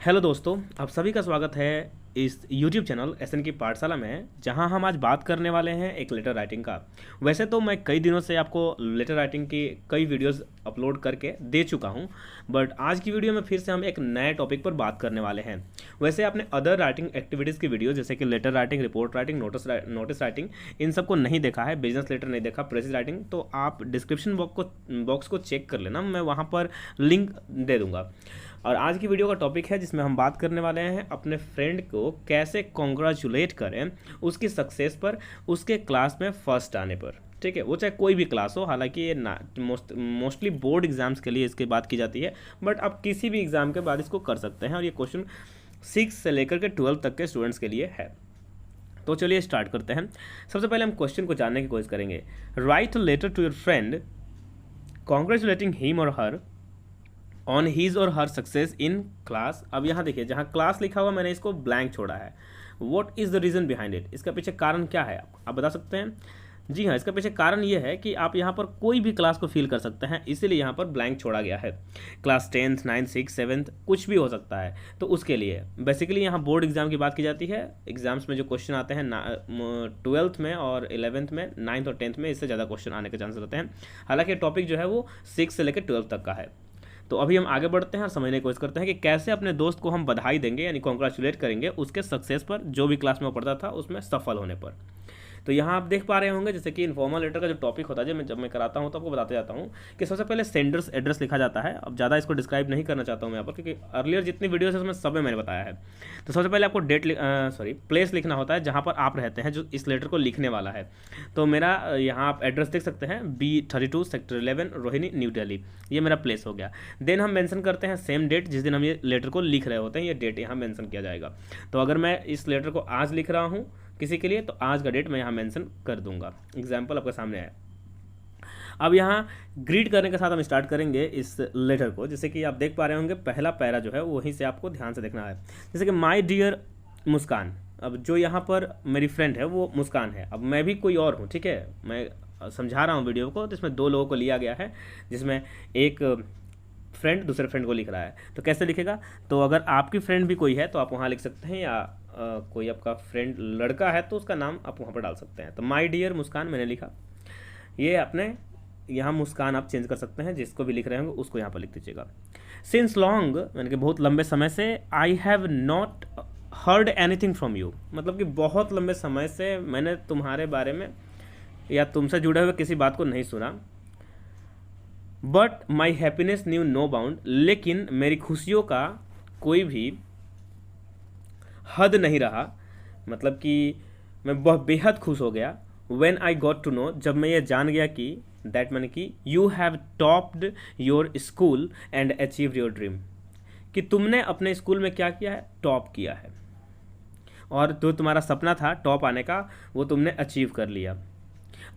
Hello दोस्तों, आप सभी का स्वागत है इस YouTube चैनल एसएन की पाठशाला में, जहां हम आज बात करने वाले हैं एक लेटर राइटिंग का। वैसे तो मैं कई दिनों से आपको लेटर राइटिंग की कई वीडियोस अपलोड करके दे चुका हूं, बट आज की वीडियो में फिर से हम एक नए टॉपिक पर बात करने वाले हैं। वैसे आपने अदर राइटिंग एक्टिविटीज़ की वीडियो जैसे कि letter writing, report writing, notice writing, इन सबको नहीं देखा है, बिजनेस लेटर नहीं देखा, प्रेसिस राइटिंग, तो आप डिस्क्रिप्शन बॉक्स को चेक कर लेना, मैं वहाँ पर लिंक दे दूँगा। और आज की वीडियो का टॉपिक है जिसमें हम बात करने वाले हैं अपने फ्रेंड को कैसे कॉन्ग्रेचुलेट करें उसकी सक्सेस पर, उसके क्लास में फर्स्ट आने पर। ठीक है, वो चाहे कोई भी क्लास हो, हालांकि ये मोस्टली बोर्ड एग्जाम्स के लिए इसकी बात की जाती है, बट आप किसी भी एग्जाम के बाद इसको कर सकते हैं। और ये क्वेश्चन 6 से लेकर के 12 तक के स्टूडेंट्स के लिए है। तो चलिए स्टार्ट करते हैं। सबसे पहले हम क्वेश्चन को जानने की कोशिश करेंगे। Write a letter to your friend congratulating him or her on his और हर सक्सेस इन क्लास। अब यहाँ देखिए, जहाँ क्लास लिखा हुआ मैंने इसको ब्लैंक छोड़ा है। What is the reason behind it, इसका पीछे कारण क्या है आप बता सकते हैं? जी हाँ, इसका पीछे कारण ये है कि आप यहाँ पर कोई भी क्लास को फील कर सकते हैं, इसीलिए यहाँ पर ब्लैंक छोड़ा गया है। Class 10th 9th 6th 7th कुछ भी हो सकता है, तो उसके लिए बेसिकली यहाँ बोर्ड एग्जाम की बात की जाती है। एग्जाम्स में जो क्वेश्चन आते हैं 12th में और 11th में, 9th और 10th में इससे ज़्यादा क्वेश्चन आने के चांसेस रहते हैं। हालांकि टॉपिक जो है वो 6 से लेकर 12 तक का है। तो अभी हम आगे बढ़ते हैं और समझने की कोशिश करते हैं कि कैसे अपने दोस्त को हम बधाई देंगे, यानी कॉन्ग्रेचुलेट करेंगे उसके सक्सेस पर, जो भी क्लास में वो पढ़ता था उसमें सफल होने पर। तो यहाँ आप देख पा रहे होंगे जैसे कि इन्फॉर्मल लेटर का जो टॉपिक होता है, जब मैं कराता हूँ तो आपको बताते जाता हूँ कि सबसे पहले सेंडर्स एड्रेस लिखा जाता है। अब ज़्यादा इसको डिस्क्राइब नहीं करना चाहता हूँ मैं यहाँ पर, क्योंकि अर्लियर जितनी वीडियोस है उसमें सब में मैंने बताया है। तो सबसे पहले आपको प्लेस लिखना होता है जहाँ पर आप रहते हैं, जो इस लेटर को लिखने वाला है। तो मेरा यहाँ आप एड्रेस देख सकते हैं, B32 sector 11 Rohini new Delhi, ये मेरा प्लेस हो गया। देन हम मेंशन करते हैं सेम डेट जिस दिन हम ये लेटर को लिख रहे होते हैं, ये डेट यहाँ मेंशन किया जाएगा। तो अगर मैं इस लेटर को आज लिख रहा हूँ किसी के लिए, तो आज का डेट मैं यहाँ मेंशन कर दूंगा। एग्जाम्पल आपके सामने है। अब यहाँ ग्रीट करने के साथ हम स्टार्ट करेंगे इस लेटर को। जैसे कि आप देख पा रहे होंगे, पहला पैरा जो है वहीं से आपको ध्यान से देखना है। जैसे कि माय डियर मुस्कान। अब जो यहाँ पर मेरी फ्रेंड है वो मुस्कान है। अब मैं भी कोई और हूँ, ठीक है, मैं समझा रहा हूँ वीडियो को, तो इसमें दो लोगों को लिया गया है, जिसमें एक फ्रेंड दूसरे फ्रेंड को लिख रहा है। तो कैसे लिखेगा? तो अगर आपकी फ्रेंड भी कोई है तो आप वहाँ लिख सकते हैं, या कोई आपका फ्रेंड लड़का है तो उसका नाम आप वहाँ पर डाल सकते हैं। तो माय डियर मुस्कान मैंने लिखा, ये अपने यहाँ मुस्कान आप चेंज कर सकते हैं, जिसको भी लिख रहे होंगे उसको यहाँ पर लिख दीजिएगा। सिंस लॉन्ग, यानी कि बहुत लंबे समय से, I have not heard anything from you, मतलब कि बहुत लंबे समय से मैंने तुम्हारे बारे में या तुमसे जुड़े हुए किसी बात को नहीं सुना। But my happiness knew no bound, लेकिन मेरी खुशियों का कोई भी हद नहीं रहा, मतलब कि मैं बहुत बेहद खुश हो गया। When I got to know, जब मैं ये जान गया कि, दैट मैंने कि you have topped your school and achieved your dream, कि तुमने अपने स्कूल में क्या किया है? टॉप किया है, और जो तुम्हारा सपना था टॉप आने का वो तुमने अचीव कर लिया।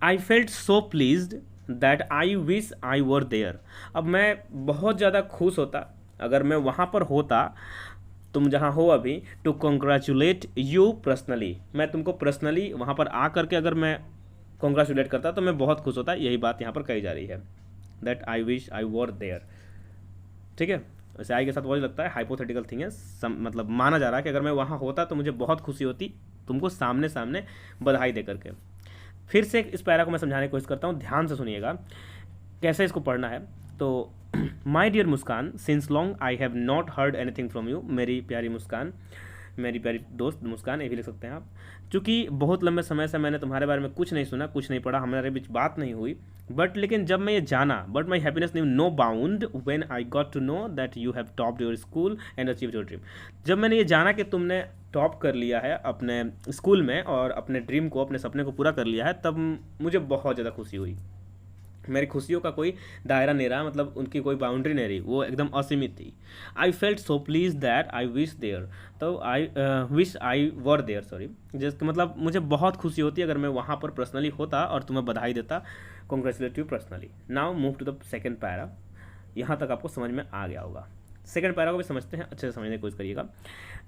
I felt so pleased that I wish I were there, अब मैं बहुत ज़्यादा खुश होता अगर मैं वहाँ पर होता, तुम जहाँ हो अभी, टू कॉन्ग्रेचुलेट यू पर्सनली, मैं तुमको पर्सनली वहाँ पर आ करके अगर मैं कॉन्ग्रेचुलेट करता तो मैं बहुत खुश होता। यही बात यहाँ पर कही जा रही है, that I wish I were there. ठीक है, वैसे आई के साथ वही लगता है, हाइपोथेटिकल थिंग है, मतलब माना जा रहा है कि अगर मैं वहाँ होता तो मुझे बहुत खुशी होती तुमको सामने सामने बधाई दे करके। फिर से इस पैरा को मैं समझाने की कोशिश करता हूँ, ध्यान से सुनिएगा कैसे इसको पढ़ना है। तो माई dear Muskan, since long I have not heard anything from you, मेरी प्यारी मुस्कान, मेरी प्यारी दोस्त मुस्कान, ये भी लिख सकते हैं आप। चूँकि बहुत लंबे समय से मैंने तुम्हारे बारे में कुछ नहीं सुना, कुछ नहीं पढ़ा, हमारे बीच बात नहीं हुई, बट लेकिन जब मैं ये जाना, but my happiness knew no bound when I got to know that you have topped your school and achieved your dream, जब मैंने ये जाना कि तुमने टॉप कर लिया है अपने स्कूल में और अपने ड्रीम को, अपने सपने को पूरा कर लिया है, तब मुझे बहुत ज़्यादा खुशी हुई। मेरी खुशियों का कोई दायरा नहीं रहा, मतलब उनकी कोई बाउंड्री नहीं रही, वो एकदम असीमित थी। I felt so please that I wish there, तो I wish I were there, sorry, जिसका मतलब मुझे बहुत खुशी होती अगर मैं वहाँ पर पर्सनली होता और तुम्हें बधाई देता, congratulate you personally. Now move to the second para, यहाँ तक आपको समझ में आ गया होगा। सेकेंड पैरा को भी समझते हैं, अच्छे से समझने की कोशिश करिएगा।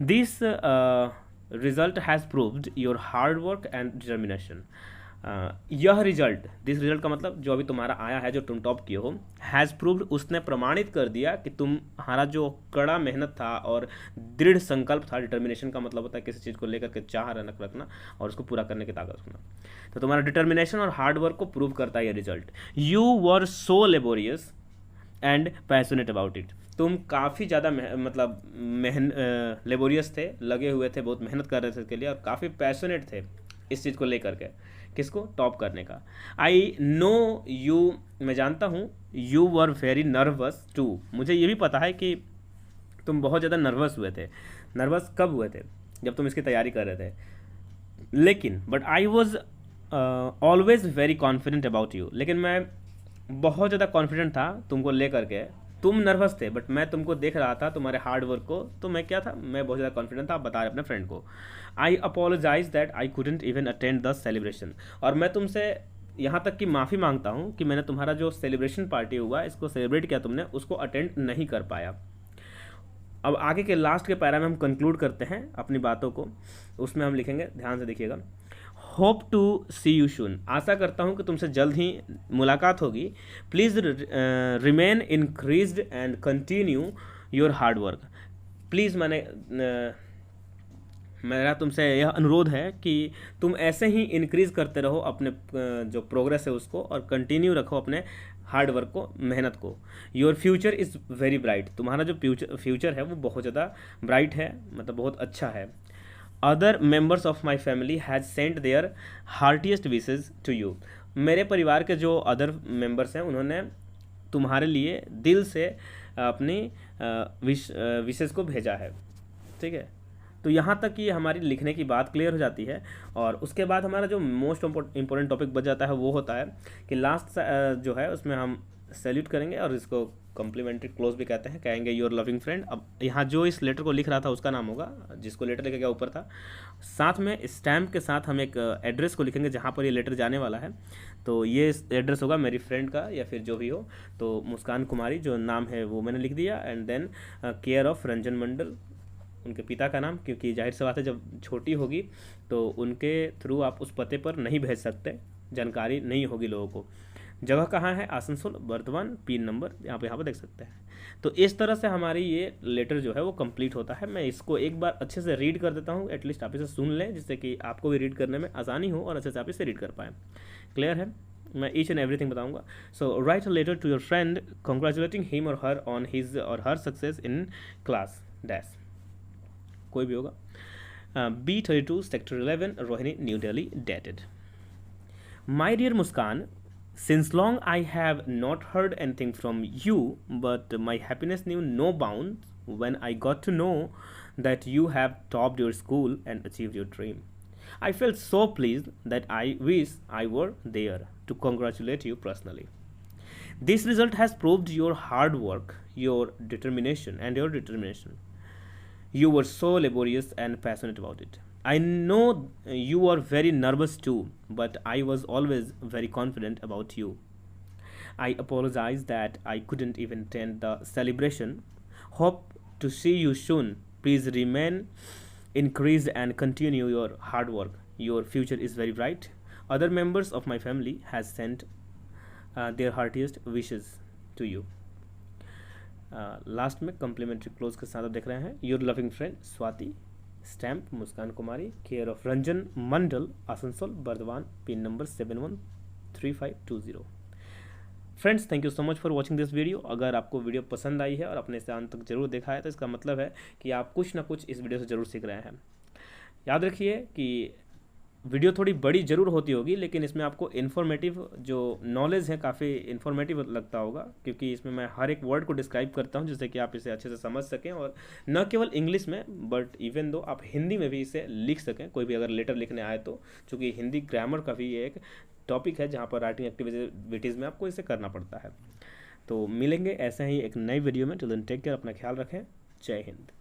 This result has proved your hard work and determination, यह रिजल्ट, दिस रिजल्ट का मतलब जो अभी तुम्हारा आया है, जो तुम टॉप किए हो, हैज़ प्रूव्ड, उसने प्रमाणित कर दिया कि तुम्हारा जो कड़ा मेहनत था और दृढ़ संकल्प था, डिटर्मिनेशन का मतलब होता है किसी चीज़ को लेकर के चाह रखना और उसको पूरा करने की ताकत रखना, तो तुम्हारा डिटर्मिनेशन और हार्ड वर्क को प्रूव करता है ये result. You were so laborious and passionate about it, तुम काफ़ी ज़्यादा मतलब लेबोरियस थे, लगे हुए थे, बहुत मेहनत कर रहे थे इसके लिए, और काफ़ी पैशनेट थे इस चीज़ को लेकर के, किसको, टॉप करने का। आई नो यू, मैं जानता हूँ, you were very nervous too, मुझे ये भी पता है कि तुम बहुत ज़्यादा नर्वस हुए थे। नर्वस कब हुए थे, जब तुम इसकी तैयारी कर रहे थे, लेकिन but I was always very confident about you, लेकिन मैं बहुत ज़्यादा कॉन्फिडेंट था तुमको लेकर के। तुम नर्वस थे बट मैं तुमको देख रहा था, तुम्हारे हार्ड वर्क को, तो मैं क्या था, मैं बहुत ज़्यादा कॉन्फिडेंट था, आप बता रहे अपने फ्रेंड को। I apologize that I couldn't even attend the celebration, और मैं तुमसे यहाँ तक कि माफ़ी मांगता हूँ कि मैंने तुम्हारा जो सेलिब्रेशन पार्टी हुआ, इसको सेलिब्रेट किया तुमने, उसको अटेंड नहीं कर पाया। अब आगे के लास्ट के पैरा में हम कंक्लूड करते हैं अपनी बातों को, उसमें हम लिखेंगे, ध्यान से देखिएगा, hope to see you soon, आशा करता हूँ कि तुमसे जल्द ही मुलाकात होगी। Please remain increased and continue your hard work, please मेरा तुमसे यह अनुरोध है कि तुम ऐसे ही इंक्रीज़ करते रहो अपने जो प्रोग्रेस है उसको, और कंटिन्यू रखो अपने हार्ड वर्क को, मेहनत को। Your future is very bright, तुम्हारा जो फ्यूचर है वो बहुत ज़्यादा ब्राइट है, मतलब बहुत अच्छा है। Other members of my family has sent their heartiest wishes to you, मेरे परिवार के जो अदर मेम्बर्स हैं उन्होंने तुम्हारे लिए दिल से अपनी विशेज़ को भेजा है, ठीक है। तो यहाँ तक कि हमारी लिखने की बात क्लियर हो जाती है, और उसके बाद हमारा जो मोस्ट इम्पोर्टेंट टॉपिक बच जाता है वो होता है कि लास्ट जो है उसमें हम सैल्यूट करेंगे, और इसको कम्प्लीमेंट्री क्लोज भी कहते हैं, कहेंगे योर लविंग फ्रेंड। अब यहाँ जो इस लेटर को लिख रहा था उसका नाम होगा, जिसको लेटर लिखा गया ऊपर था, साथ में स्टैम्प के साथ हम एक एड्रेस को लिखेंगे जहाँ पर ये लेटर जाने वाला है। तो ये एड्रेस होगा मेरी फ्रेंड का या फिर जो भी हो, तो मुस्कान कुमारी जो नाम है वो मैंने लिख दिया, and then care of Ranjan Mandal, उनके पिता का नाम, क्योंकि जाहिर सी बात है जब छोटी होगी तो उनके थ्रू आप उस पते पर नहीं भेज सकते, जानकारी नहीं होगी लोगों को। जगह कहाँ है, आसनसोल, बर्धमान, पिन नंबर यहाँ पे देख सकते हैं। तो इस तरह से हमारी ये लेटर जो है वो कंप्लीट होता है। मैं इसको एक बार अच्छे से रीड कर देता हूँ, एटलीस्ट आप इसे सुन लें, जिससे कि आपको भी रीड करने में आसानी हो और अच्छे से आप इसे रीड कर पाएँ। क्लियर है, मैं ईच एंड एवरीथिंग बताऊंगा। So write a letter to your friend congratulating him or her on his or her success in class dash, कोई भी होगा, B32 sector 11 Rohini new Delhi dated. My dear Muskan, since long I have not heard anything from you, but my happiness knew no bounds when I got to know that you have topped your school and achieved your dream. I felt so pleased that I wish I were there to congratulate you personally. This result has proved your hard work, your determination, and your determination. You were so laborious and passionate about it. I know you were very nervous too, but I was always very confident about you. I apologize that I couldn't even attend the celebration. Hope to see you soon. Please remain encouraged and continue your hard work. Your future is very bright. Other members of my family has sent their heartiest wishes to you. Last में complementary close के साथ आप देख रहे हैं, your loving friend Swati, stamp Muskan Kumari, care of Ranjan Mandal, Asansol, Bardhaman, pin number 713520। Friends, thank you so much for watching this video. अगर आपको video पसंद आई है और अपने से अंत तक जरूर देखा है तो इसका मतलब है कि आप कुछ ना कुछ इस वीडियो से ज़रूर सीख रहे हैं। याद रखिए कि वीडियो थोड़ी बड़ी ज़रूर होती होगी, लेकिन इसमें आपको इन्फॉर्मेटिव जो नॉलेज है काफ़ी इन्फॉर्मेटिव लगता होगा, क्योंकि इसमें मैं हर एक वर्ड को डिस्क्राइब करता हूँ जिससे कि आप इसे अच्छे से समझ सकें, और न केवल इंग्लिश में बट इवन दो आप हिंदी में भी इसे लिख सकें, कोई भी अगर लेटर लिखने आए तो, चूँकि हिंदी ग्रामर का भी एक टॉपिक है जहाँ पर राइटिंग एक्टिविटीज़ में आपको इसे करना पड़ता है। तो मिलेंगे ऐसे ही एक नई वीडियो में। टिल देन टेक केयर, अपना ख्याल रखें, जय हिंद।